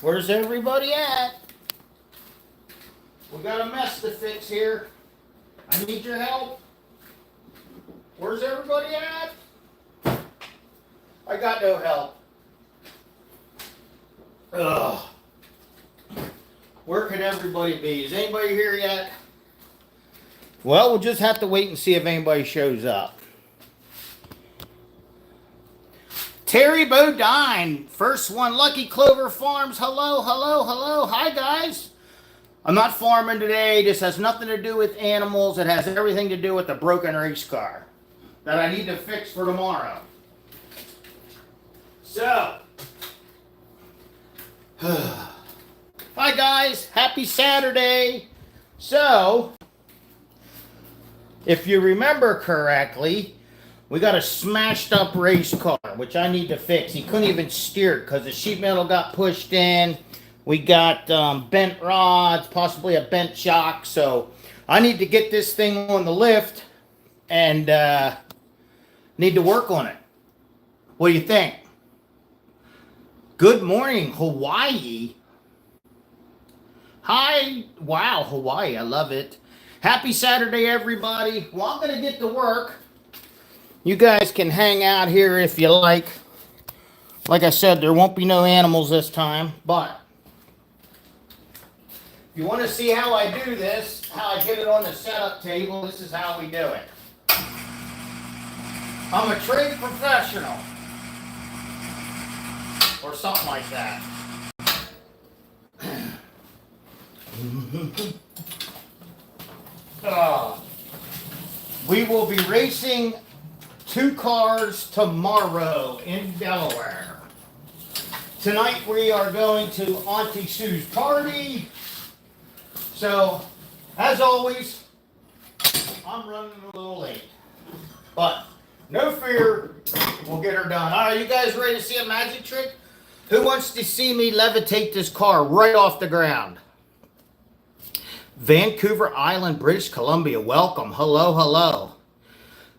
Where's everybody at? We got a mess to fix here. I need your help. Where's everybody at? I got no help. Ugh. Where could everybody be? Is anybody here yet? Well, we'll just have to wait and see if anybody shows up. Terry Bodine, first one, Lucky Clover Farms. Hello, hello, hello. Hi, guys. I'm not farming today. This has nothing to do with animals. It has everything to do with the broken race car that I need to fix for tomorrow. So, hi guys, happy Saturday. So, if you remember correctly, we got a smashed up race car, which I need to fix. He couldn't even steer it because the sheet metal got pushed in. We got bent rods, possibly a bent shock. So, I need to get this thing on the lift and need to work on it. What do you think? Good morning, Hawaii. Hi. Wow, Hawaii. I love it. Happy Saturday, everybody. Well, I'm going to get to work. You guys can hang out here if you like. Like I said, there won't be no animals this time. But if you want to see how I do this, how I get it on the setup table, this is how we do it. I'm a trade professional. Or something like that. We will be racing 2 cars tomorrow in Delaware. Tonight we are going to Auntie Sue's party. So, as always, I'm running a little late. But, no fear, we'll get her done. All right, you guys ready to see a magic trick? Who wants to see me levitate this car right off the ground? Vancouver Island, British Columbia. Welcome. Hello, hello.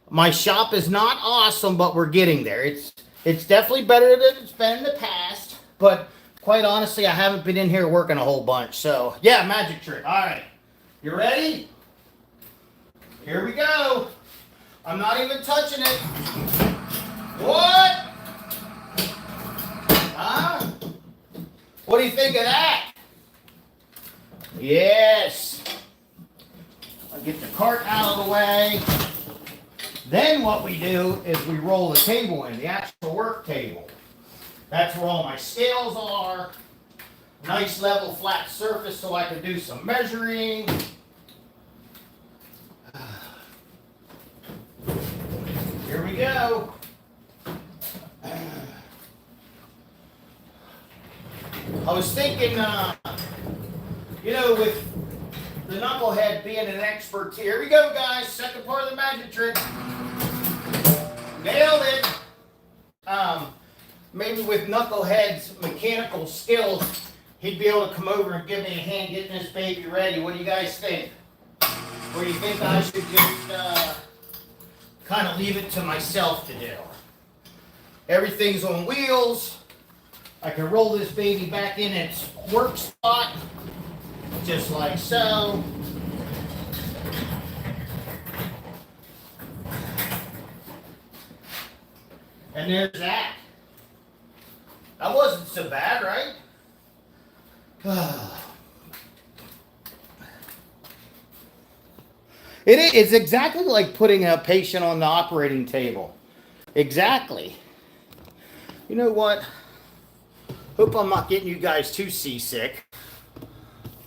My shop is not awesome, but we're getting there. It's definitely better than it's been in the past, but quite honestly, I haven't been in here working a whole bunch. So, yeah, magic trick. All right. You ready? Here we go. I'm not even touching it. What? Huh? What do you think of that? Yes. I'll get the cart out of the way. Then what we do is we roll the table in, the actual work table. That's where all my scales are. Nice level flat surface so I can do some measuring. Here we go. I was thinking, with the knucklehead being an expert here. We go, guys. Second part of the magic trick. Nailed it. Maybe with knucklehead's mechanical skills, he'd be able to come over and give me a hand getting this baby ready. What do you guys think? Or do you think I should just kind of leave it to myself to do? Everything's on wheels. I can roll this baby back in its work spot, just like so. And there's that. That wasn't so bad, right? It's exactly like putting a patient on the operating table. Exactly. You know what? Hope I'm not getting you guys too seasick.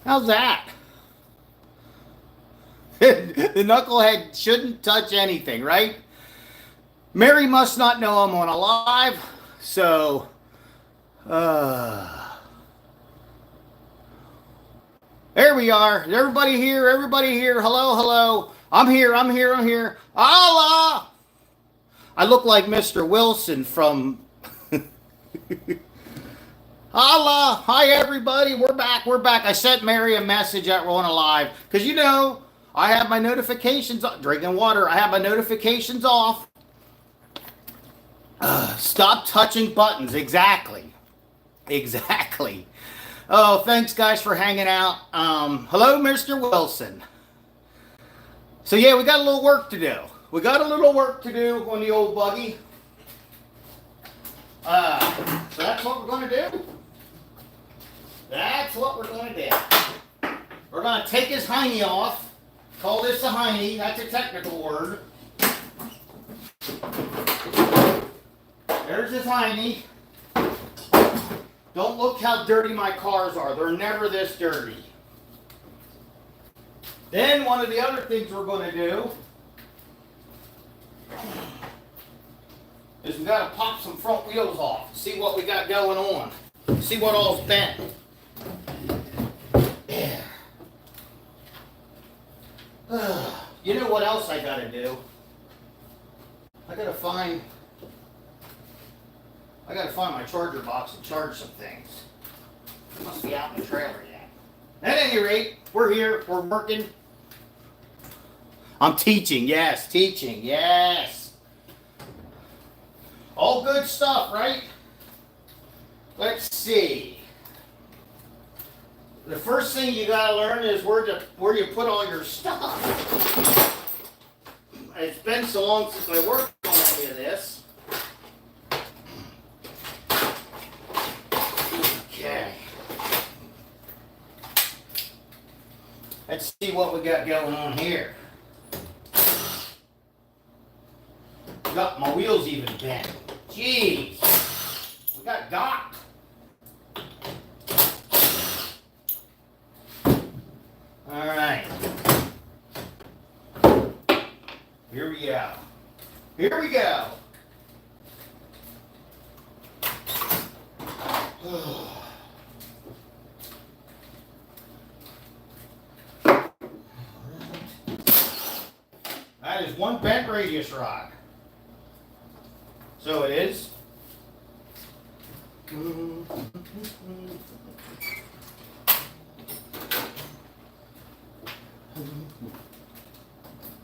How's that? The knucklehead shouldn't touch anything, right? Mary must not know I'm on a live, so there we are. Everybody here, everybody here. Hello, hello. I'm here, I'm here, I'm here. Allah! I look like Mr. Wilson from Allah! Hi everybody, we're back, we're back. I sent Mary a message that we're on a live. Because I have my notifications, drinking water, I have my notifications off. Stop touching buttons, exactly. Exactly. Oh, thanks guys for hanging out. Hello, Mr. Wilson. So yeah, we got a little work to do. We got a little work to do on the old buggy. So that's what we're going to do. That's what we're going to do. We're going to take his hiney off. Call this a hiney. That's a technical word. There's his hiney. Don't look how dirty my cars are. They're never this dirty. Then one of the other things we're going to do is we got to pop some front wheels off. See what we got going on. See what all's bent. Yeah. You know what else I got to do? I got to find my charger box and charge some things. It must be out in the trailer yet. At any rate, we're here. We're working. I'm teaching. Yes, teaching. Yes. All good stuff, right? Let's see. The first thing you gotta learn is where you put all your stuff. It's been so long since I worked on any of this. Okay. Let's see what we got going on here. Got my wheels even bent. Jeez. We got docked. All right. Here we go. Here we go. That is one bent radius rod. So it is.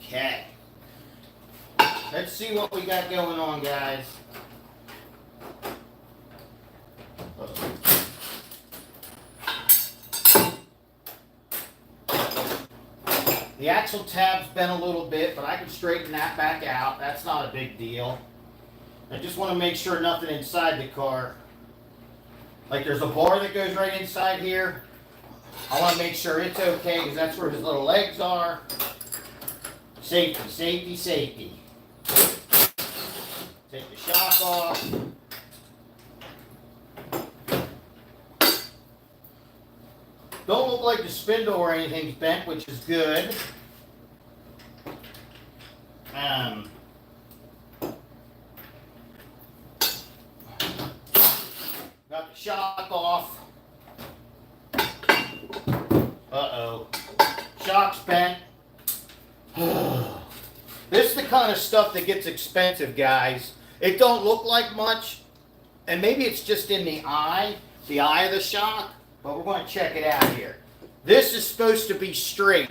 Okay. Let's see what we got going on, guys. The axle tab's bent a little bit, but I can straighten that back out. That's not a big deal. I just want to make sure nothing inside the car. Like there's a bar that goes right inside here. I want to make sure it's okay because that's where his little legs are. Safety, safety, safety. Take the shock off. Don't look like the spindle or anything's bent, which is good. Got the shock off. Uh-oh. Shock's bent. This is the kind of stuff that gets expensive, guys. It don't look like much, and maybe it's just in the eye of the shock, but we're going to check it out here. This is supposed to be straight.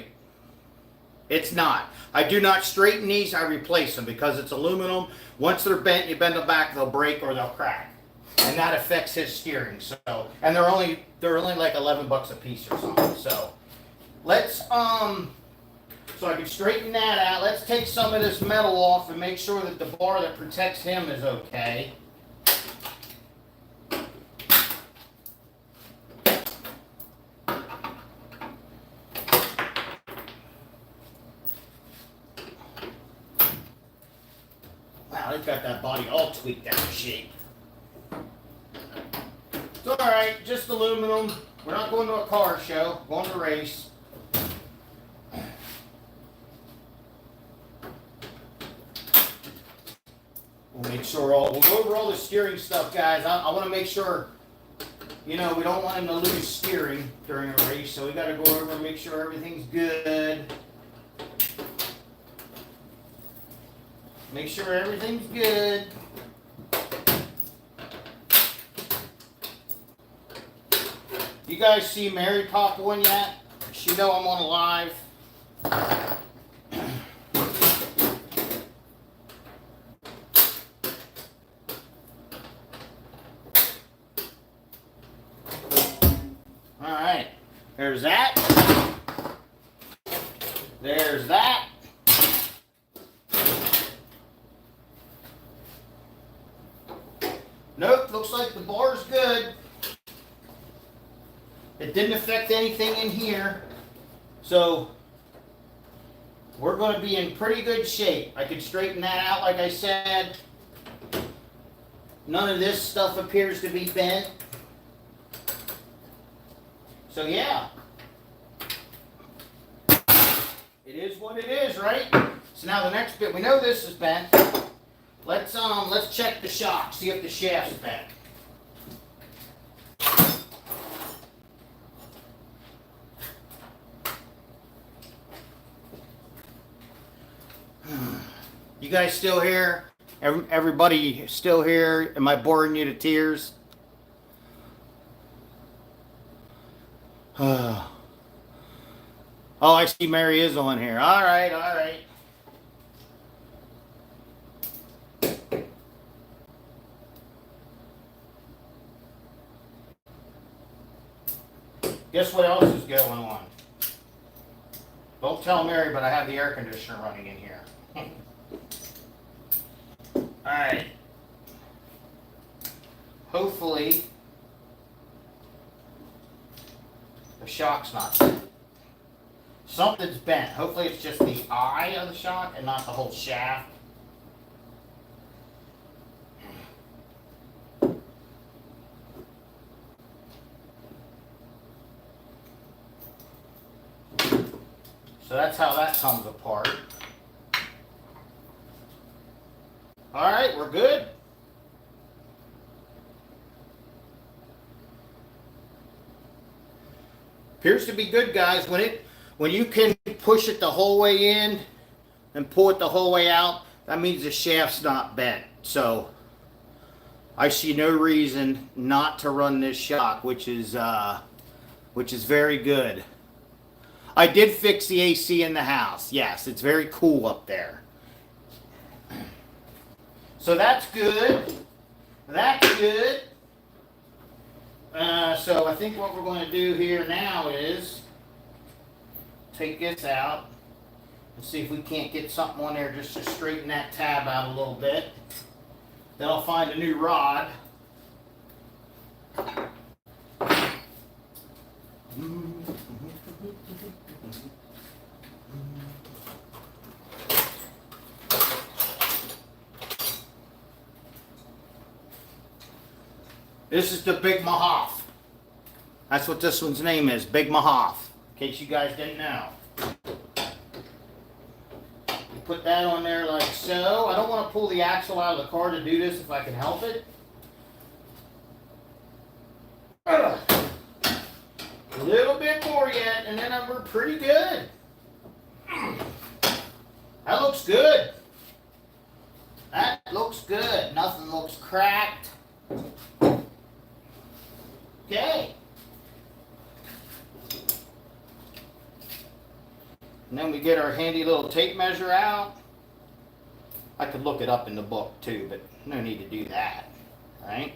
It's not. I do not straighten these, I replace them because it's aluminum. Once they're bent, you bend them back, they'll break or they'll crack. And that affects his steering. So, and they're only like 11 bucks a piece or something. So, let's so I can straighten that out. Let's take some of this metal off and make sure that the bar that protects him is okay. Wow, they've got that body all tweaked out of shape. It's alright, just aluminum. We're not going to a car show, we're going to race. We'll make sure we'll go over all the steering stuff, guys. I want to make sure, you know, we don't want him to lose steering during a race, so we got to go over and make sure everything's good. Make sure everything's good. You guys see Mary pop one yet? She know I'm on a live. right. There's that. There's that. Nope, looks like the bar's good. It didn't affect anything in here. So we're going to be in pretty good shape. I could straighten that out like I said. None of this stuff appears to be bent. So yeah. It is what it is, right? So now the next bit, we know this is bent. Let's check the shock, see if the shaft's bent. You guys still here? Everybody still here? Am I boring you to tears? Oh, I see Mary is on here. All right, all right. Guess what else is going on? Don't tell Mary, but I have the air conditioner running in here. Alright. Hopefully, the shock's not bent. Something's bent. Hopefully it's just the eye of the shock and not the whole shaft. So that's how that comes apart. Alright, we're good. Appears to be good, guys. When you can push it the whole way in and pull it the whole way out, that means the shaft's not bent. So I see no reason not to run this shock, which is very good. I did fix the AC in the house. Yes, it's very cool up there. So that's good. That's good. So I think what we're going to do here now is take this out and see if we can't get something on there just to straighten that tab out a little bit. Then I'll find a new rod. This is the Big Mahoff. That's what this one's name is, Big Mahoff, in case you guys didn't know. You put that on there like so. I don't want to pull the axle out of the car to do this if I can help it. A little bit more yet, and then we're pretty good. That looks good. That looks good. Nothing looks cracked. Okay. And then we get our handy little tape measure out. I could look it up in the book too, but no need to do that. All right.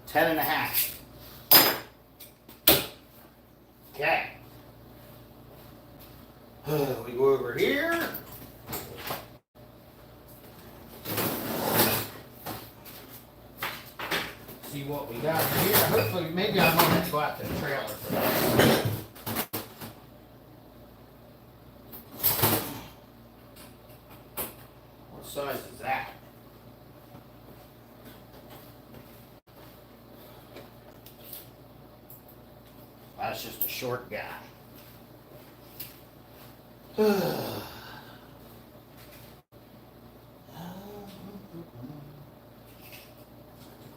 10.5. Okay. We go over here. See what we got here. Hopefully, maybe I won't have to go out to the trailer for that. What size is that? That's just a short guy.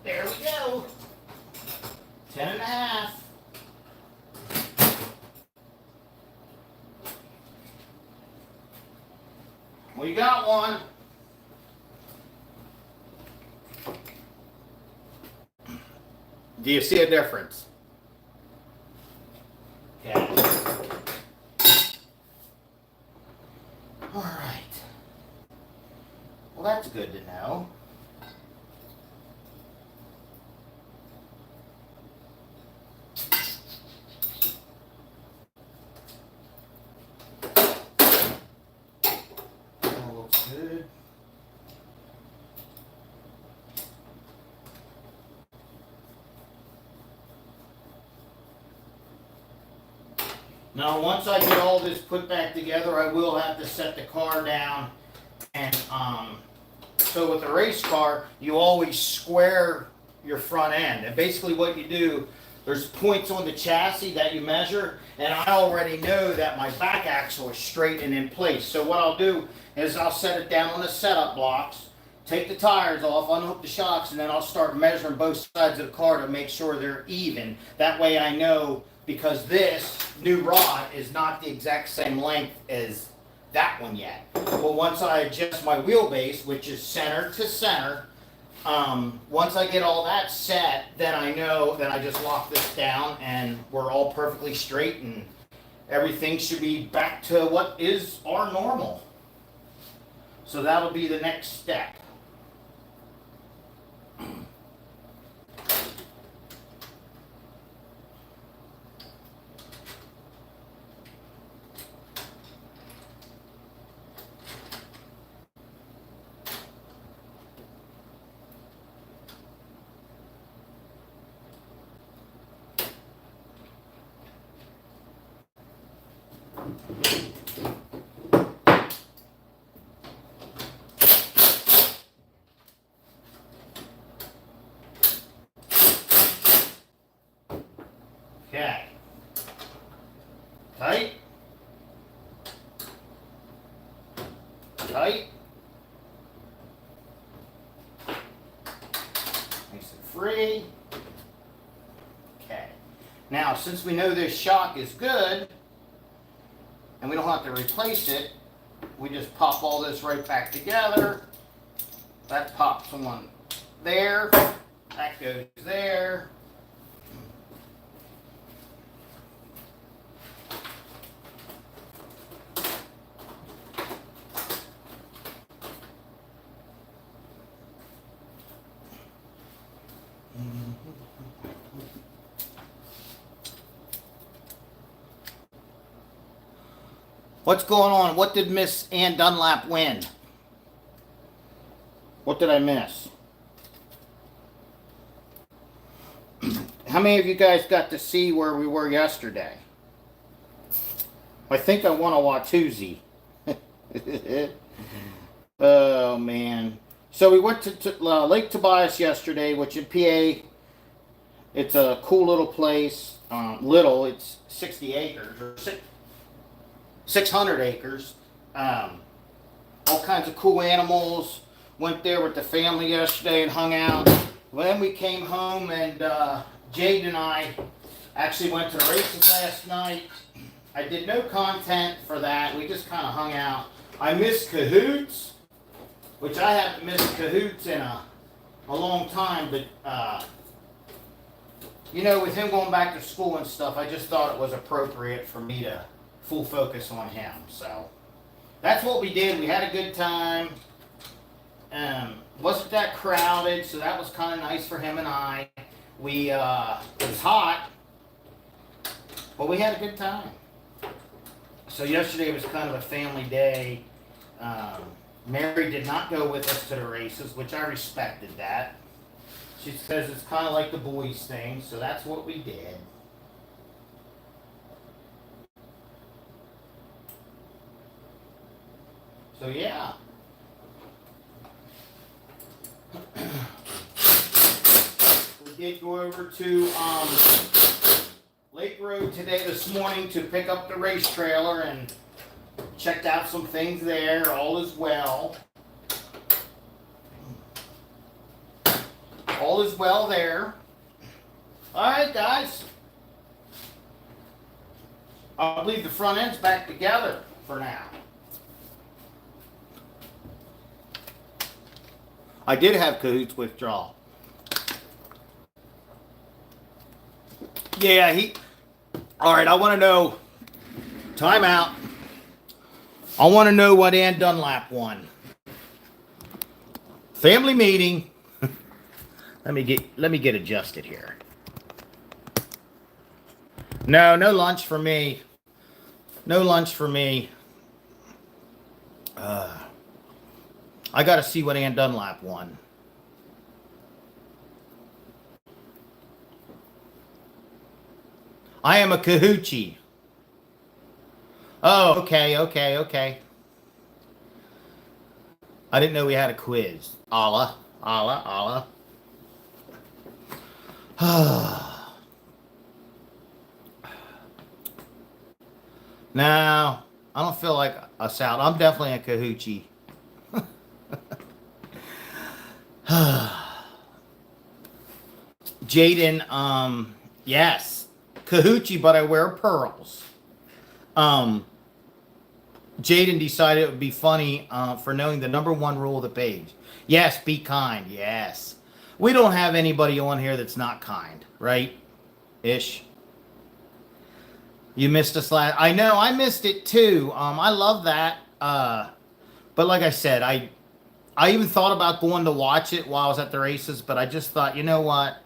There we go. 10.5. We got one. Do you see a difference? Okay. All right. Well, that's good to know. Now, once I get all this put back together, I will have to set the car down. And so with the race car, you always square your front end. And basically what you do, there's points on the chassis that you measure, and I already know that my back axle is straight and in place. So what I'll do is I'll set it down on the setup blocks, take the tires off, unhook the shocks, and then I'll start measuring both sides of the car to make sure they're even. That way I know, because this new rod is not the exact same length as that one yet. But once I adjust my wheelbase, which is center to center, once I get all that set, then I know that I just lock this down and we're all perfectly straight and everything should be back to what is our normal. So that'll be the next step. Okay. Tight. Tight. Nice and free. Okay. Now, since we know this shock is good, and we don't have to replace it, we just pop all this right back together. That pops on there. That goes there. What's going on? What did Miss Ann Dunlap win? What did I miss? How many of you guys got to see where we were yesterday? I think I won a Watusi. Oh, man. So we went to Lake Tobias yesterday, which in PA, it's a cool little place. It's 60 acres, or 600 acres. All kinds of cool animals. Went there with the family yesterday and hung out. Well, then we came home and Jade and I actually went to the races last night. I did no content for that. We just kind of hung out. I missed Cahoots, which I haven't missed Cahoots in a long time, but you know, with him going back to school and stuff, I just thought it was appropriate for me to full focus on him. So that's what we did. We had a good time. Wasn't that crowded, so that was kind of nice for him and I. It was hot, but we had a good time. So yesterday was kind of a family day. Mary did not go with us to the races, which I respected that. She says it's kind of like the boys thing, so that's what we did. So yeah. We did go over to Lake Road this morning to pick up the race trailer and checked out some things there. All is well. All is well there. Alright, guys. I'll leave the front ends back together for now. I did have Cahoots withdrawal. Yeah, Alright, I want to know. Time out. I want to know what Ann Dunlap won. Family meeting. Let me get adjusted here. No lunch for me. No lunch for me. I got to see what Ann Dunlap won. I am a Cahoochie. Oh, okay. I didn't know we had a quiz. Allah. No, I don't feel like a salad. I'm definitely a Kahuchi. Jaden, yes, Kahuchi, but I wear pearls. Um, Jaden decided it would be funny for knowing the number one rule of the page. Yes, be kind. Yes. We don't have anybody on here that's not kind, right? Ish. You missed us last. I know, I missed it too. I love that. But like I said, I even thought about going to watch it while I was at the races, but I just thought, you know what?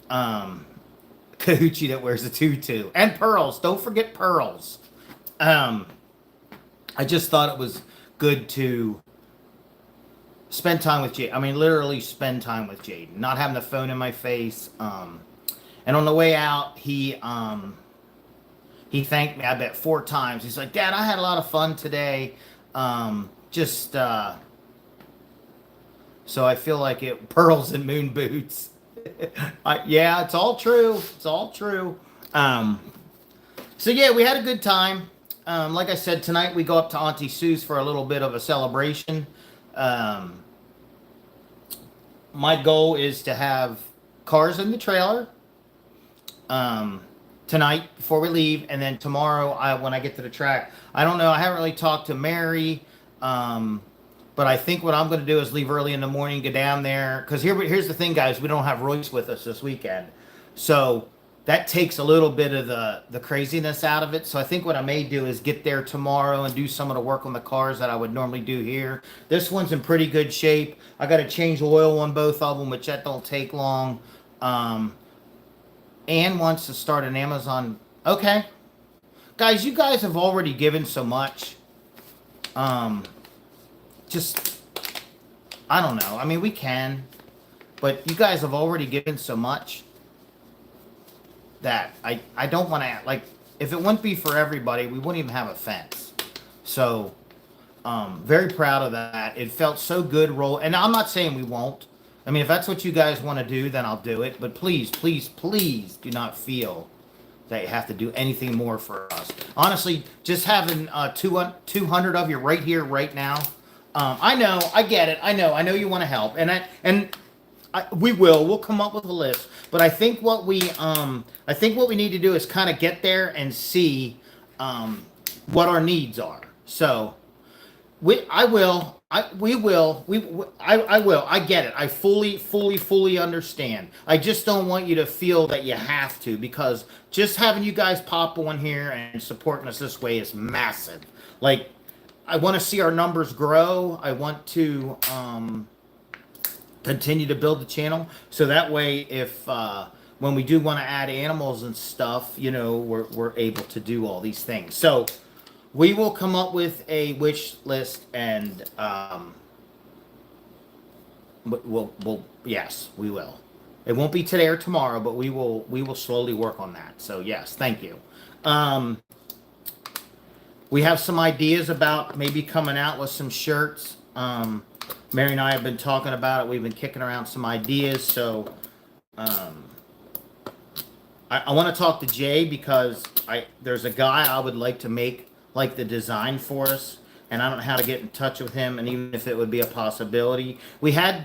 Kahuchi that wears a tutu and pearls. Don't forget pearls. Um, I just thought it was good to spend time with Jade. I mean, literally spend time with Jade, not having the phone in my face. And on the way out, he thanked me, I bet 4 times. He's like, Dad, I had a lot of fun today. So I feel like it, pearls and moon boots. Yeah, it's all true. It's all true. So yeah, we had a good time. Like I said, tonight we go up to Auntie Sue's for a little bit of a celebration. My goal is to have cars in the trailer tonight before we leave, and then tomorrow when I get to the track. I don't know. I haven't really talked to Mary, but I think what I'm going to do is leave early in the morning, go down there. Because here's the thing, guys. We don't have Royce with us this weekend, so that takes a little bit of the craziness out of it. So I think what I may do is get there tomorrow and do some of the work on the cars that I would normally do here. This one's in pretty good shape. I got to change oil on both of them, which that don't take long. Ann wants to start an Amazon. Okay. Guys, you guys have already given so much. Just, I don't know. I mean, we can. But you guys have already given so much that I don't want to, like, if it wouldn't be for everybody, we wouldn't even have a fence. So, very proud of that. It felt so good roll. And I'm not saying we won't. I mean, if that's what you guys want to do, then I'll do it. But please do not feel that you have to do anything more for us. Honestly, just having 200 of you right here, right now. I know, I get it. I know you want to help, we'll come up with a list. But I think what we need to do is kind of get there and see what our needs are. So I will. I get it. I fully understand. I just don't want you to feel that you have to, because just having you guys pop on here and supporting us this way is massive. Like, I want to see our numbers grow. I want to continue to build the channel, so that way, if when we do want to add animals and stuff, you know, we're able to do all these things. So we will come up with a wish list, and yes, we will. It won't be today or tomorrow, but we will slowly work on that. So yes, thank you. We have some ideas about maybe coming out with some shirts. Mary and I have been talking about it. We've been kicking around some ideas. So I want to talk to Jay, because there's a guy I would like to make like the design for us, and I don't know how to get in touch with him, and even if it would be a possibility. We have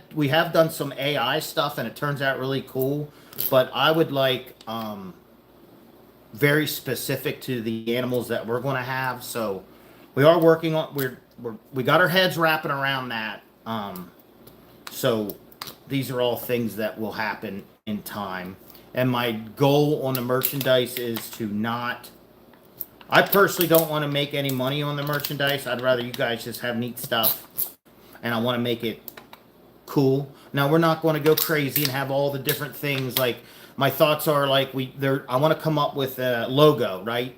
done some AI stuff, and it turns out really cool, but I would like very specific to the animals that we're going to have. So we are working on, we got our heads wrapping around that. So these are all things that will happen in time. And my goal on the merchandise is to not, I personally don't want to make any money on the merchandise. I'd rather you guys just have neat stuff, and I want to make it cool. Now, we're not going to go crazy and have all the different things. Like, my thoughts are like, I want to come up with a logo, right?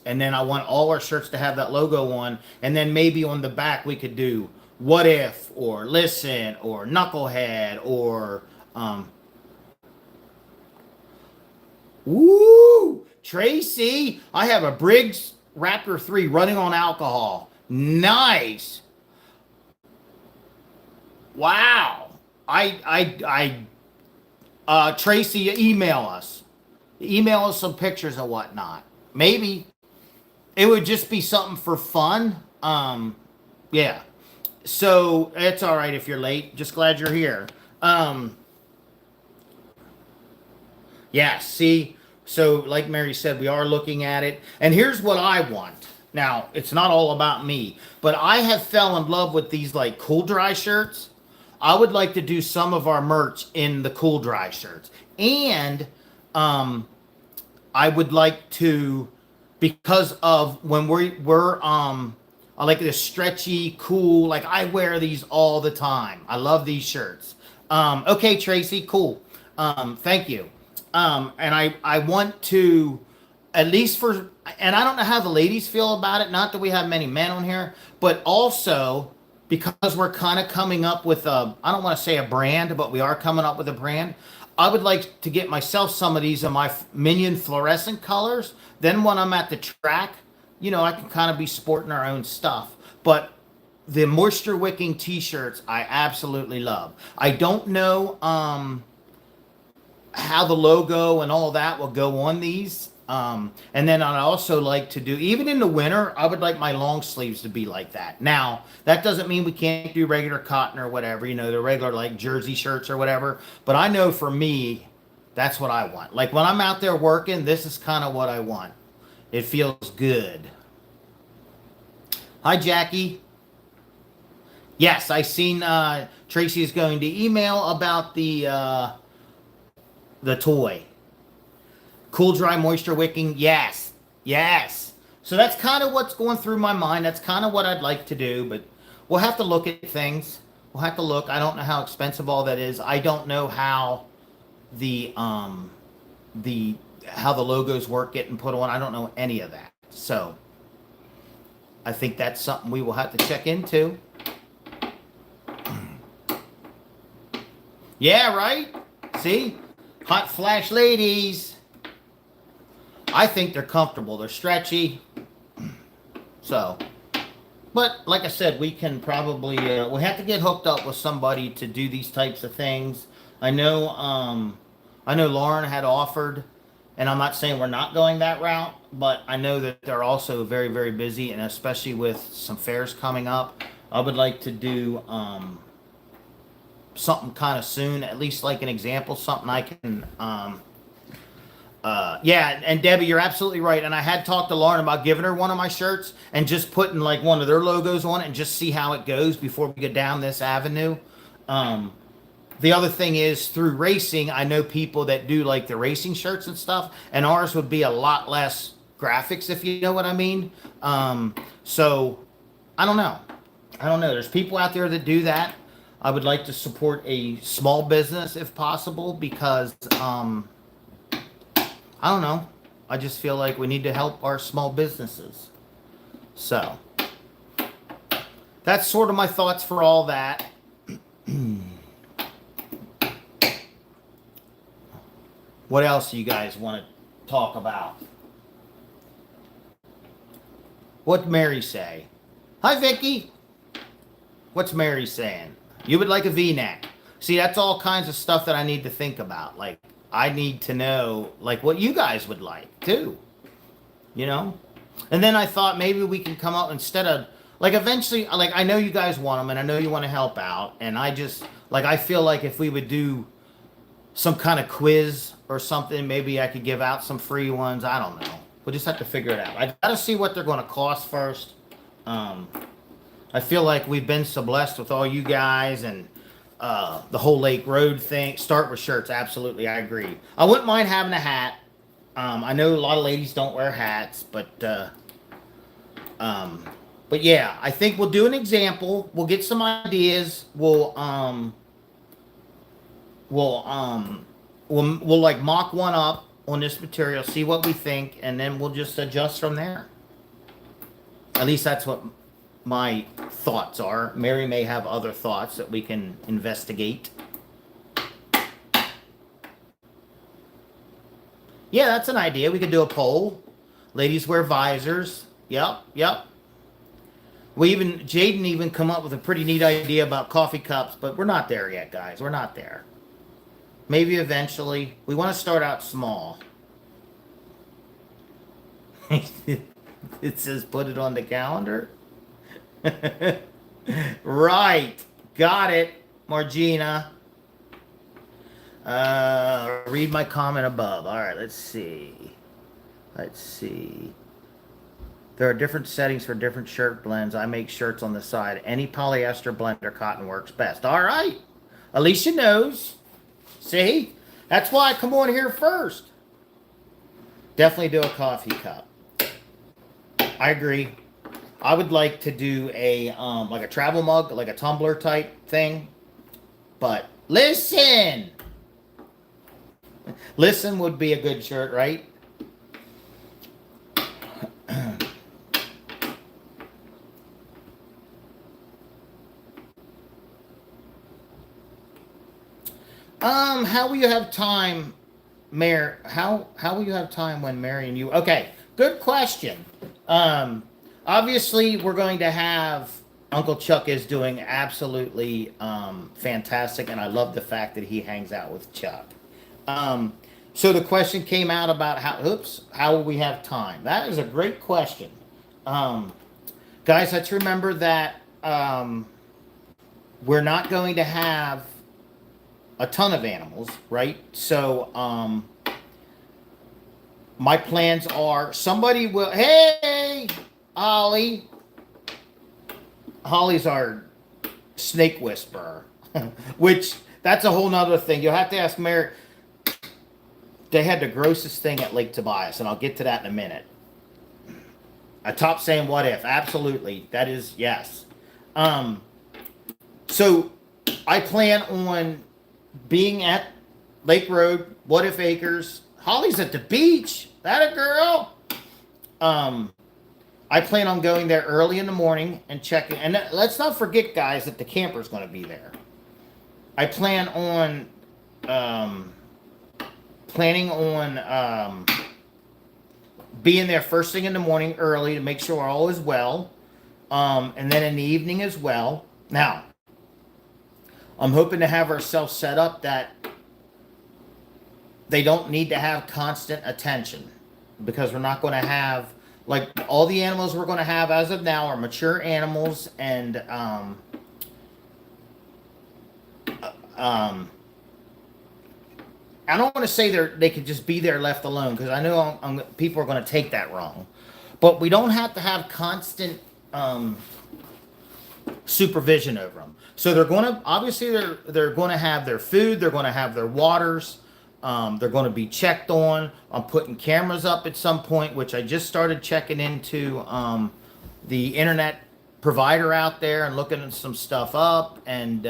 And then I want all our shirts to have that logo on, and then maybe on the back we could do what if, or listen, or knucklehead, or woo, Tracy, I have a Briggs Raptor 3 running on alcohol. Nice. Wow. Tracy, email us. Email us some pictures and whatnot. Maybe it would just be something for fun. Yeah. So it's all right if you're late. Just glad you're here. Yeah, see, so like Mary said, we are looking at it. And here's what I want. Now, it's not all about me, but I have fell in love with these like cool dry shirts. I would like to do some of our merch in the cool dry shirts. And I would like to, because of when we're I like this stretchy, cool, like I wear these all the time. I love these shirts. Okay, Tracy, cool. Thank you. And I want to, at least for, and I don't know how the ladies feel about it. Not that we have many men on here, but also because we're kind of coming up with a, I don't want to say a brand, but we are coming up with a brand. I would like to get myself some of these in my Minion fluorescent colors. Then when I'm at the track, you know, I can kind of be sporting our own stuff. But the moisture wicking t-shirts, I absolutely love. I don't know how the logo and all that will go on these. And then I'd also like to do, even in the winter, I would like my long sleeves to be like that. Now, that doesn't mean we can't do regular cotton or whatever, you know, the regular like jersey shirts or whatever. But I know for me, that's what I want. Like when I'm out there working, this is kind of what I want. It feels good. Hi, Jackie. Yes, I seen Tracy is going to email about the toy. Cool, dry, moisture wicking. Yes. Yes. So that's kind of what's going through my mind. That's kind of what I'd like to do, but we'll have to look at things. We'll have to look. I don't know how expensive all that is. I don't know how the how the logos work getting put on. I don't know any of that. So I think that's something we will have to check into. Yeah, right? See? Hot flash ladies. I think they're comfortable. They're stretchy. So, but like I said, we can probably, we have to get hooked up with somebody to do these types of things. I know Lauren had offered, and I'm not saying we're not going that route, but I know that they're also very, very busy, and especially with some fairs coming up, I would like to do something kind of soon, at least like an example, something I can, yeah, and Debbie, you're absolutely right. And I had talked to Lauren about giving her one of my shirts and just putting like one of their logos on it and just see how it goes before we go down this avenue. The other thing is through racing, I know people that do like the racing shirts and stuff, and ours would be a lot less graphics, if you know what I mean. So I don't know. There's people out there that do that. I would like to support a small business if possible because, I don't know. I just feel like we need to help our small businesses. So, that's sort of my thoughts for all that. What else do you guys want to talk about? What'd Mary say? Hi, Vicky. What's Mary saying? You would like a V-neck. See, that's all kinds of stuff that I need to think about. Like, I need to know, like, what you guys would like, too. You know? And then I thought maybe we can come up instead of, like, eventually, like, I know you guys want them, and I know you want to help out, and I just, like, I feel like if we would do some kind of quiz or something, maybe I could give out some free ones. I don't know. We'll just have to figure it out. I got to see what they're going to cost first. I feel like we've been so blessed with all you guys and the whole Lake Road thing. Start with shirts. Absolutely. I agree. I wouldn't mind having a hat. I know a lot of ladies don't wear hats, but yeah, I think we'll do an example. We'll get some ideas. We'll like mock one up on this material, see what we think, and then we'll just adjust from there. At least that's what my thoughts are. Mary may have other thoughts that we can investigate. Yeah, that's an idea. We could do a poll. Ladies wear visors. Yep. Jaden even come up with a pretty neat idea about coffee cups, but we're not there yet, guys. We're not there. Maybe eventually. We want to start out small. It says put it on the calendar. Right. Got it, Margina. Read my comment above. All right, let's see. There are different settings for different shirt blends. I make shirts on the side. Any polyester blend or cotton works best. All right. Alicia knows. See? That's why I come on here first. Definitely do a coffee cup. I agree. I would like to do a like a travel mug, like a tumbler type thing. But listen. Listen would be a good shirt, right? How will you have time, Mayor? How will you have time when marrying you? Okay, good question. Obviously, we're going to have Uncle Chuck is doing absolutely fantastic, and I love the fact that he hangs out with Chuck. So the question came out about how will we have time? That is a great question. Guys, let's remember that we're not going to have a ton of animals, right? So my plans are somebody will, hey, Holly. Holly's our snake whisperer, which that's a whole nother thing. You'll have to ask Mary. They had the grossest thing at Lake Tobias, and I'll get to that in a minute. A top saying what if? Absolutely. That is, yes. So I plan on being at Lake Road, What If Acres. Holly's at the beach. That a girl. I plan on going there early in the morning and checking. And let's not forget, guys, that the camper's going to be there. I plan on being there first thing in the morning early to make sure all is well. And then in the evening as well. Now, I'm hoping to have ourselves set up that they don't need to have constant attention, because we're not going to have, like, all the animals we're going to have as of now are mature animals, and I don't want to say they could just be there left alone, because I know people are going to take that wrong. But we don't have to have constant supervision over them. So they're going to, obviously they're going to have their food, they're going to have their waters, they're going to be checked on. I'm putting cameras up at some point, which I just started checking into the internet provider out there and looking at some stuff up. And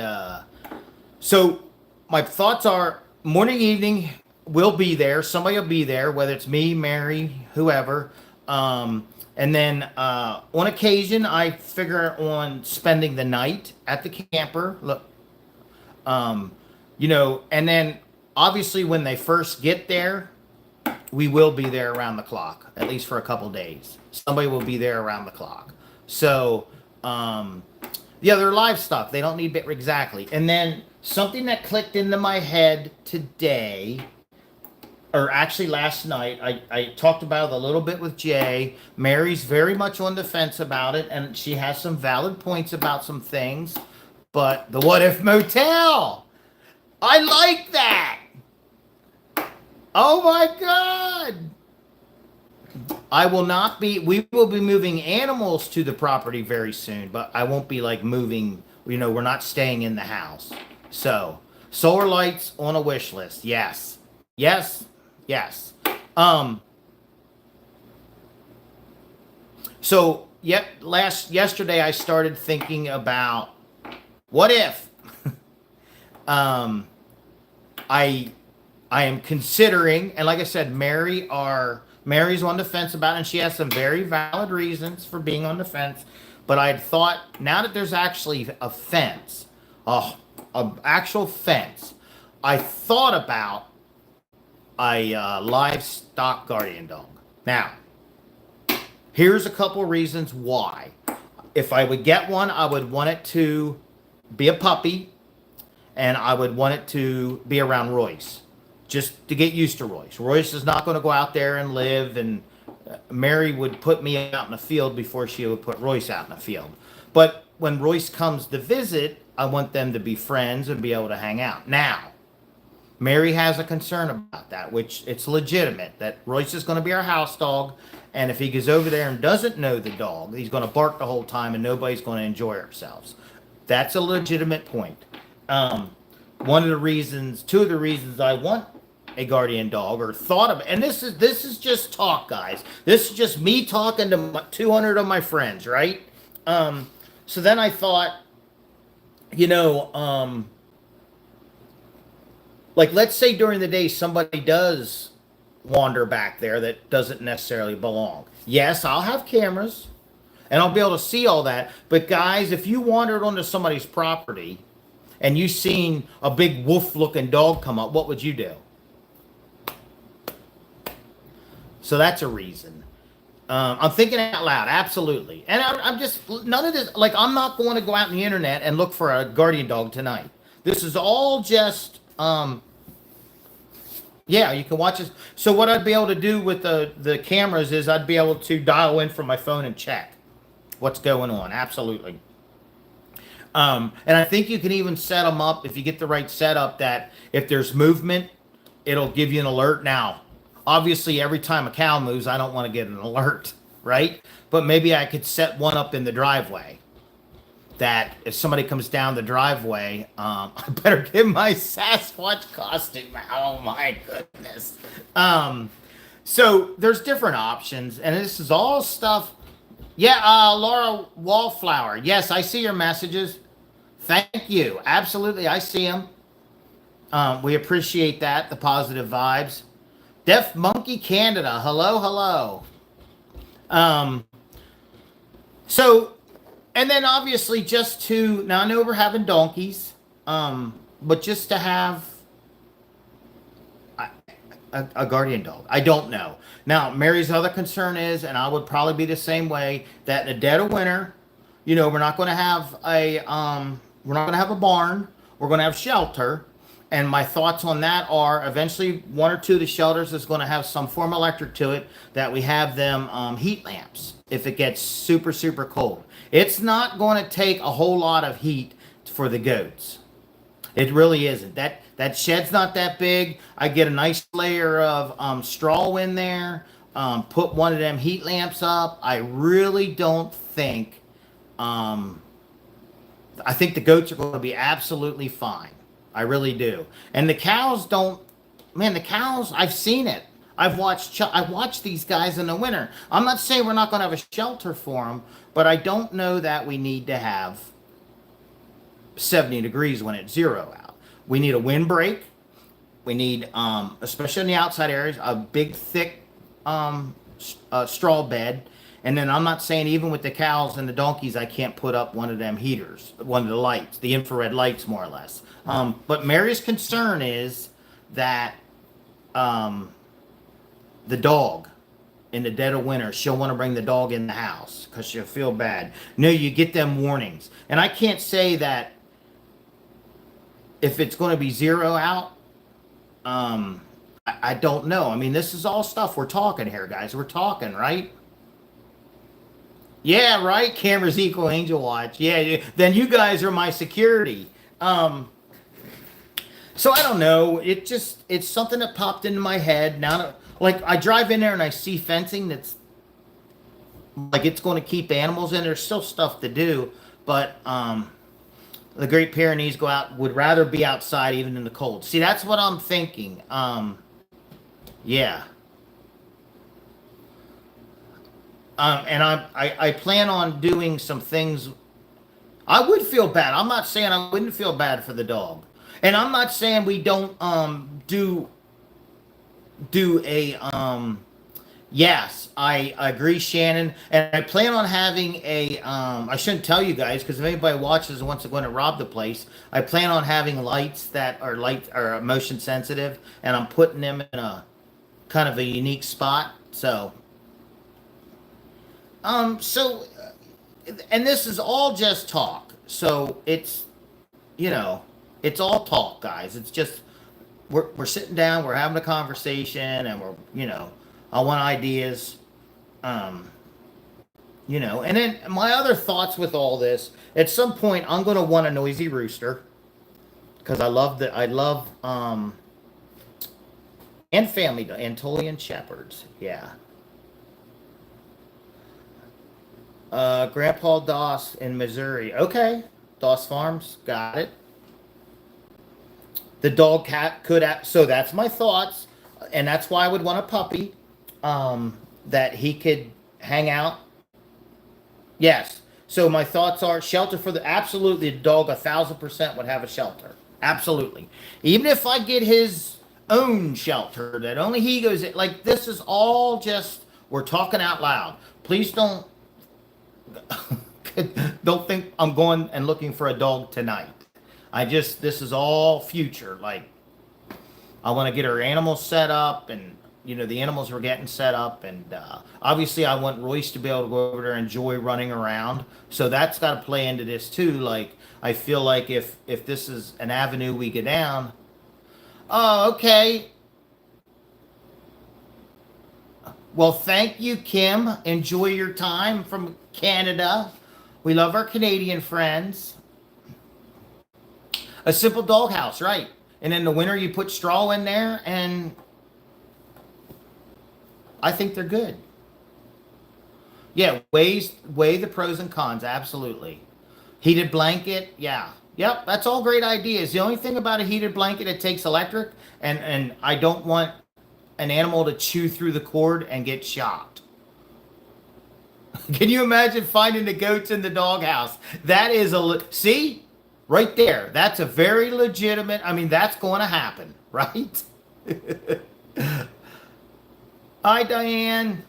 so my thoughts are morning, evening, we'll be there. Somebody will be there, whether it's me, Mary, whoever. And then on occasion, I figure on spending the night at the camper. Look, and then obviously when they first get there, we will be there around the clock, at least for a couple days. Somebody will be there around the clock. So, the other livestock, they don't need exactly. And then something that clicked into my head today, or actually last night, I talked about it a little bit with Jay. Mary's very much on the fence about it, and she has some valid points about some things. But the What If Motel, I like that. Oh my God. We will be moving animals to the property very soon, but I won't be like moving, we're not staying in the house. So, solar lights on a wish list. Yes. So yesterday I started thinking about what if I am considering, and like I said, Mary's on the fence about it, and she has some very valid reasons for being on the fence. But I had thought, now that there's actually a fence, an actual fence, I thought about a livestock guardian dog. Now, Here's a couple reasons why. If I would get one, I would want it to be a puppy, and I would want it to be around Royce, just to get used to Royce. Royce is not going to go out there and live, and Mary would put me out in the field before she would put Royce out in the field. But when Royce comes to visit, I want them to be friends and be able to hang out. Now, Mary has a concern about that, which it's legitimate, that Royce is going to be our house dog, and if he goes over there and doesn't know the dog, he's going to bark the whole time and nobody's going to enjoy ourselves. That's a legitimate point. One of the reasons, two of the reasons I want a guardian dog, or thought of it, and this is just talk, guys. This is just me talking to 200 of my friends, right? So then I thought, like, let's say during the day somebody does wander back there that doesn't necessarily belong. Yes, I'll have cameras and I'll be able to see all that. But guys, if you wandered onto somebody's property and you seen a big wolf-looking dog come up, what would you do? So that's a reason. I'm thinking out loud, absolutely. And I'm just, none of this, like, I'm not going to go out on the internet and look for a guardian dog tonight. This is all just, yeah, you can watch this. So what I'd be able to do with the cameras is I'd be able to dial in from my phone and check what's going on, absolutely. And I think you can even set them up, if you get the right setup, that if there's movement, it'll give you an alert. Now, obviously, every time a cow moves, I don't want to get an alert, right? But maybe I could set one up in the driveway that if somebody comes down the driveway, I better get my Sasquatch costume. Oh, my goodness. So there's different options, and this is all stuff. Yeah, Laura Wallflower. Yes, I see your messages. Thank you. Absolutely, I see them. We appreciate that, the positive vibes. Deaf Monkey Canada. Hello, hello. So, and then obviously just to, now I know we're having donkeys, but just to have a guardian dog. I don't know. Now, Mary's other concern is, and I would probably be the same way, that in the dead of winter, we're not going to have a barn. We're going to have shelter. And my thoughts on that are eventually one or two of the shelters is going to have some form of electric to it, that we have them heat lamps if it gets super, super cold. It's not going to take a whole lot of heat for the goats. It really isn't. That shed's not that big. I get a nice layer of straw in there, put one of them heat lamps up. I really don't think, I think the goats are going to be absolutely fine. I really do. And the cows don't, man, the cows, I've seen it. I've watched these guys in the winter. I'm not saying we're not going to have a shelter for them, but I don't know that we need to have 70 degrees when it's zero out. We need a windbreak. We need, especially in the outside areas, a big, thick straw bed. And then I'm not saying even with the cows and the donkeys, I can't put up one of them heaters, one of the lights, the infrared lights, more or less. But Mary's concern is that the dog, in the dead of winter, she'll want to bring the dog in the house because she'll feel bad. No, you get them warnings. And I can't say that if it's going to be zero out, I don't know. I mean, this is all stuff we're talking here, guys. We're talking, right? Yeah, right? Cameras equal Angel Watch. Yeah, then you guys are my security. So I don't know. It's something that popped into my head. Now, like, I drive in there and I see fencing that's like it's going to keep animals in. There's still stuff to do, but the Great Pyrenees would rather be outside even in the cold. See, that's what I'm thinking. Yeah. And I plan on doing some things. I would feel bad. I'm not saying I wouldn't feel bad for the dog. And I'm not saying we don't do a yes, I agree, Shannon. And I plan on having a I shouldn't tell you guys because if anybody watches and wants to go in and rob the place, I plan on having lights that are motion sensitive, and I'm putting them in a kind of a unique spot. So So, and this is all just talk. So it's, you know, it's all talk, guys. It's just we're sitting down, we're having a conversation, and we're, I want ideas. Um, and then my other thoughts with all this. At some point, I'm going to want a noisy rooster because I love and family Anatolian shepherds. Yeah. Grandpa Doss in Missouri. Okay. Doss Farms. Got it. The dog cat could so that's my thoughts, and that's why I would want a puppy, that he could hang out. Yes. So my thoughts are shelter for the absolutely the dog 1,000% would have a shelter. Absolutely. Even if I get his own shelter that only he goes in, like this is all just we're talking out loud. Please don't don't think I'm going and looking for a dog tonight. This is all future. Like I want to get our animals set up, and the animals were getting set up, and obviously I want Royce to be able to go over there and enjoy running around. So that's got to play into this too. Like I feel like if this is an avenue we go down, oh okay. Well, thank you, Kim. Enjoy your time from Canada. We love our Canadian friends. A simple doghouse, right? And in the winter, you put straw in there, and I think they're good. Yeah, weigh the pros and cons, absolutely. Heated blanket, yeah. Yep, that's all great ideas. The only thing about a heated blanket, it takes electric, and I don't want an animal to chew through the cord and get shot. Can you imagine finding the goats in the doghouse? That is see? Right there. That's a very legitimate, I mean, that's going to happen, right? Hi, Diane.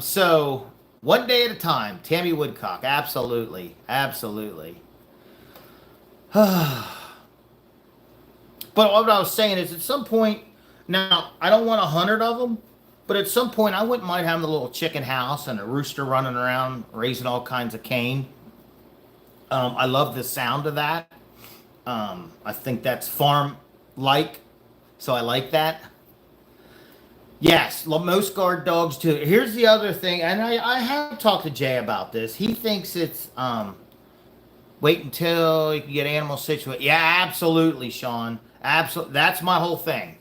So one day at a time, Tammy Woodcock. Absolutely. Absolutely. But what I was saying is at some point, now I don't want 100 of them, but at some point I wouldn't mind having a little chicken house and a rooster running around raising all kinds of cane. I love the sound of that. I think that's farm like, so I like that. Yes, most guard dogs too. Here's the other thing, and I have talked to Jay about this. He thinks it's wait until you can get animals situated. Yeah, absolutely, Sean. Absolutely, that's my whole thing.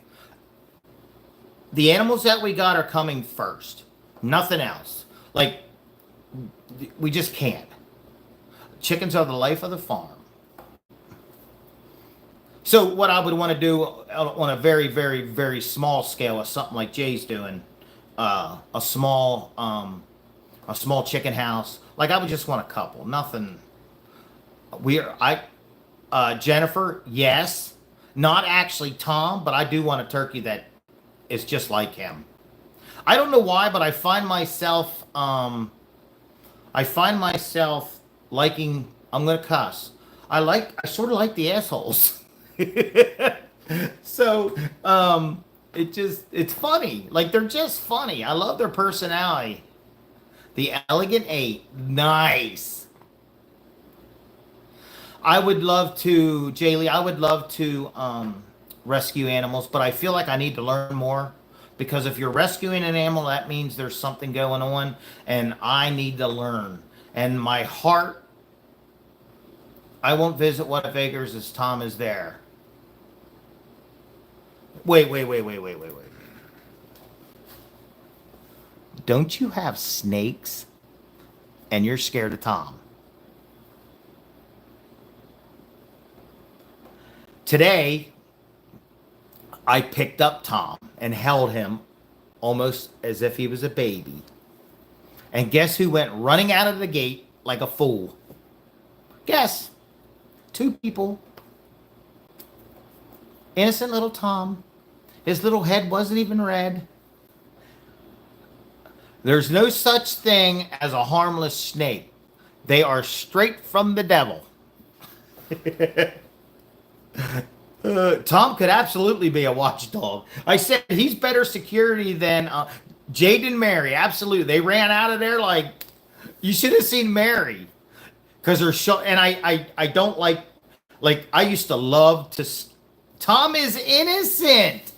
The animals that we got are coming first. Nothing else. Like we just can't. Chickens are the life of the farm. So what I would want to do on a very, very, very small scale is something like Jay's doing, a small chicken house. Like I would just want a couple, nothing. Jennifer, yes, not actually Tom, but I do want a turkey that is just like him. I don't know why, but I find myself liking. I'm gonna cuss. I sort of like the assholes. So, it's funny. Like they're just funny. I love their personality. The Elegant Eight, nice. I would love to, Jaylee. I would love to rescue animals, but I feel like I need to learn more because if you're rescuing an animal, that means there's something going on, and I need to learn. And my heart, I won't visit What If Acres as Tom is there. Wait. Don't you have snakes and you're scared of Tom? Today, I picked up Tom and held him almost as if he was a baby. And guess who went running out of the gate like a fool? Guess. Two people. Innocent little Tom. His little head wasn't even red. There's no such thing as a harmless snake. They are straight from the devil. Tom could absolutely be a watchdog. I said he's better security than Jade and Mary, absolutely. They ran out of there like you should have seen Mary because her show. And I don't like I used to love to. Tom is innocent.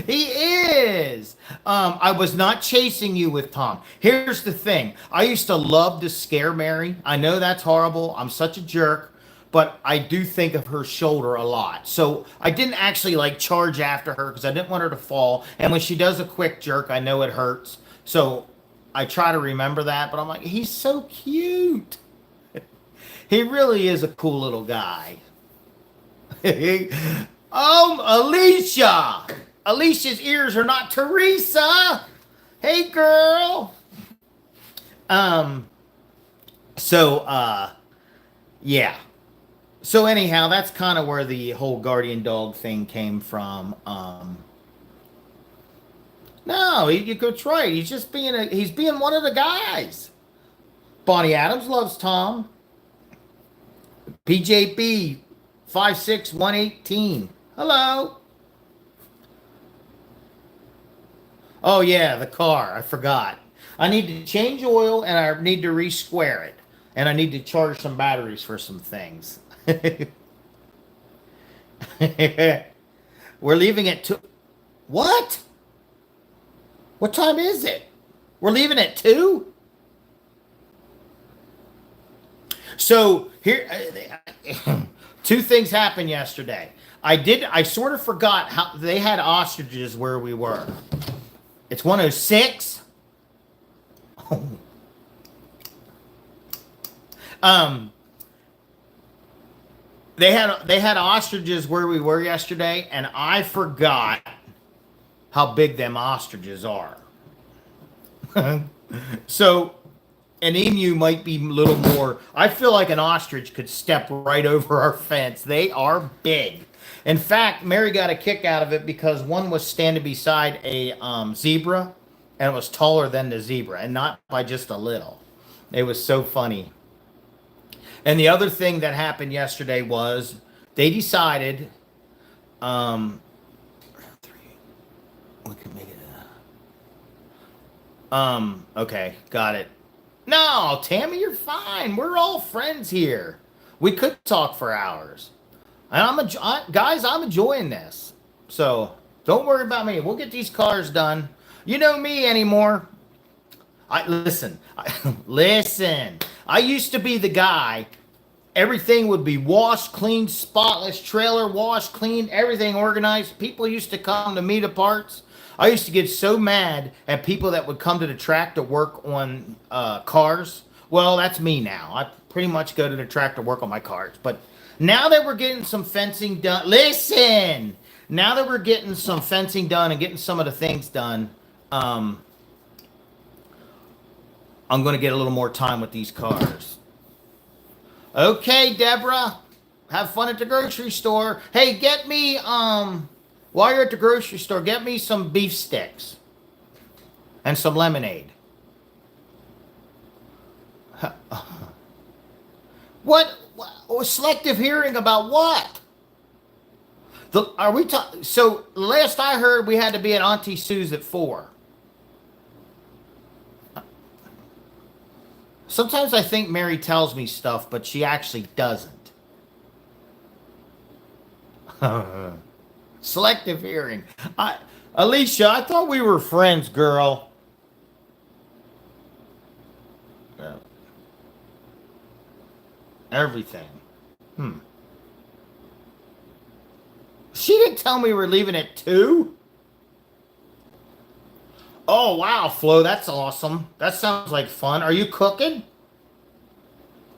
He is. I was not chasing you with Tom. Here's the thing. I used to love to scare Mary. I know that's horrible. I'm such a jerk, but I do think of her shoulder a lot. So I didn't actually like charge after her because I didn't want her to fall. And when she does a quick jerk, I know it hurts. So I try to remember that, but I'm like, he's so cute. He really is a cool little guy. Alicia! Alicia's ears are not Teresa. Hey, girl. Um, so, yeah. So anyhow, that's kind of where the whole guardian dog thing came from. No, you could try it. He's just he's being one of the guys. Bonnie Adams loves Tom. PJB 56118. Hello. Oh yeah, the car. I forgot. I need to change oil and I need to re-square it. And I need to charge some batteries for some things. We're leaving at 2. What? What time is it? We're leaving at 2? So here, two things happened yesterday. I sort of forgot how they had ostriches where we were. It's 106. um, they had ostriches where we were yesterday, and I forgot how big them ostriches are. So an emu might be a little more. I feel like an ostrich could step right over our fence. They are big. In fact, Mary got a kick out of it because one was standing beside a zebra, and it was taller than the zebra, and not by just a little. It was so funny. And the other thing that happened yesterday was they decided, we could make it. Okay, got it. No, Tammy, you're fine. We're all friends here. We could talk for hours. And guys, I'm enjoying this. So don't worry about me. We'll get these cars done. You know me anymore. Listen. Listen. I used to be the guy. Everything would be washed, clean, spotless. Trailer washed, clean, everything organized. People used to come to me to parts. I used to get so mad at people that would come to the track to work on cars. Well, that's me now. I pretty much go to the track to work on my cars. But now that we're getting some fencing done, listen! Now that we're getting some fencing done and getting some of the things done, I'm going to get a little more time with these cars. Okay, Deborah. Have fun at the grocery store. Hey, get me, while you're at the grocery store, get me some beef sticks and some lemonade. What selective hearing about what? Are we talking? So last I heard, we had to be at Auntie Sue's at 4. Sometimes I think Mary tells me stuff, but she actually doesn't. Selective hearing. Alicia, I thought we were friends, girl. Yeah. Everything. She didn't tell me we're leaving at 2? Oh, wow, Flo, that's awesome. That sounds like fun. Are you cooking?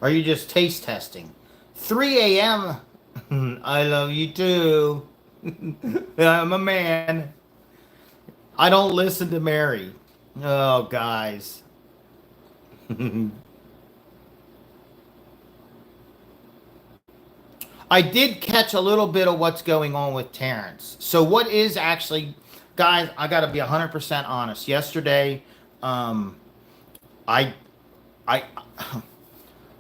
Or are you just taste testing? 3 a.m. I love you too. I'm a man. I don't listen to Mary. Oh, guys. I did catch a little bit of what's going on with Terrence. So what is actually, guys, I got to be 100% honest. Yesterday, I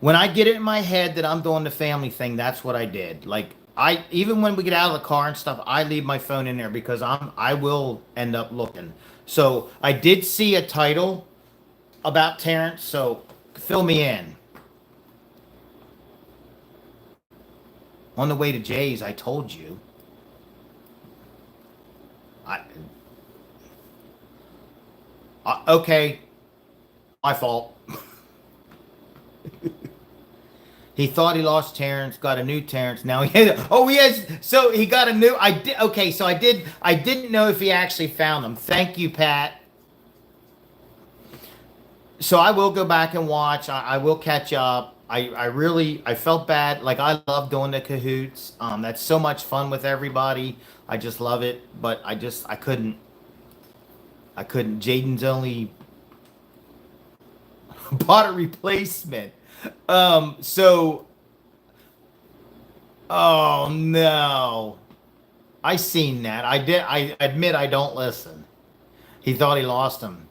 when I get it in my head that I'm doing the family thing, that's what I did. Like, even when we get out of the car and stuff, I leave my phone in there because I will end up looking. So I did see a title about Terrence, so fill me in. On the way to Jay's, I told you. Okay, my fault. He thought he lost Terrence, got a new Terrence. Now he has, oh, he has, so he got a new, I did, okay, so I didn't know if he actually found them. Thank you, Pat. So I will go back and watch. I will catch up. I felt bad. Like, I love doing the cahoots. That's so much fun with everybody. I just love it, but I couldn't. Jaden's only bought a replacement. So, oh no, I seen that. I admit I don't listen. He thought he lost him.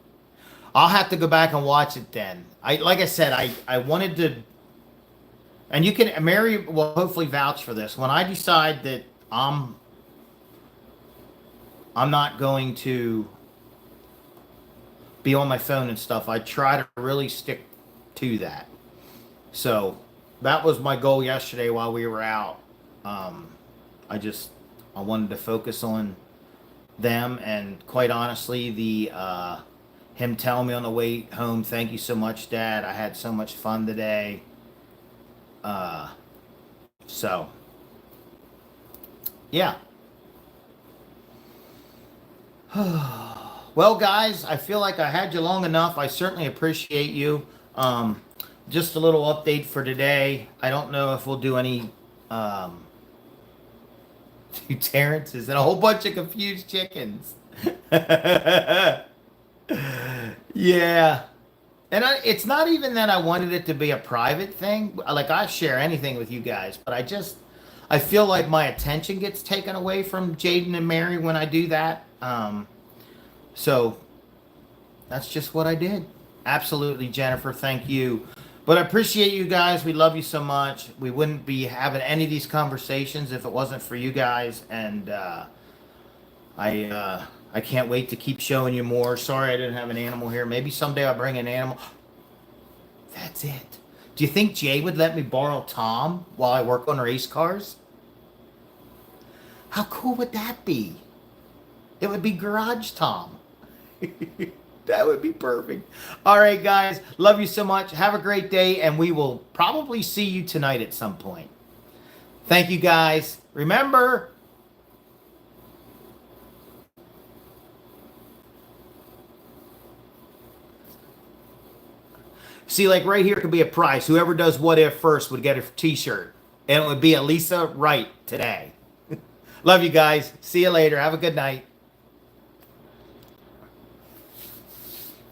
I'll have to go back and watch it then. Like I said, I wanted to, and you can, Mary will hopefully vouch for this. When I decide that I'm not going to be on my phone and stuff, I try to really stick to that. So that was my goal yesterday while we were out. I wanted to focus on them, and quite honestly, him telling me on the way home, "Thank you so much, Dad. I had so much fun today." So yeah. Well, guys, I feel like I had you long enough. I certainly appreciate you. Just a little update for today. I don't know if we'll do any two Terrences and a whole bunch of confused chickens. Yeah. And it's not even that I wanted it to be a private thing. Like, I share anything with you guys, but I feel like my attention gets taken away from Jaden and Mary when I do that. So that's just what I did. Absolutely, Jennifer. Thank you. But I appreciate you guys. We love you so much. We wouldn't be having any of these conversations if it wasn't for you guys. And I can't wait to keep showing you more. Sorry I didn't have an animal here. Maybe someday I'll bring an animal. That's it. Do you think Jay would let me borrow Tom while I work on race cars? How cool would that be? It would be Garage Tom. That would be perfect. All right, guys. Love you so much. Have a great day, and we will probably see you tonight at some point. Thank you, guys. Remember, see, like right here could be a prize. Whoever does what if first would get a t-shirt. And it would be Elisa Wright today. Love you guys. See you later. Have a good night.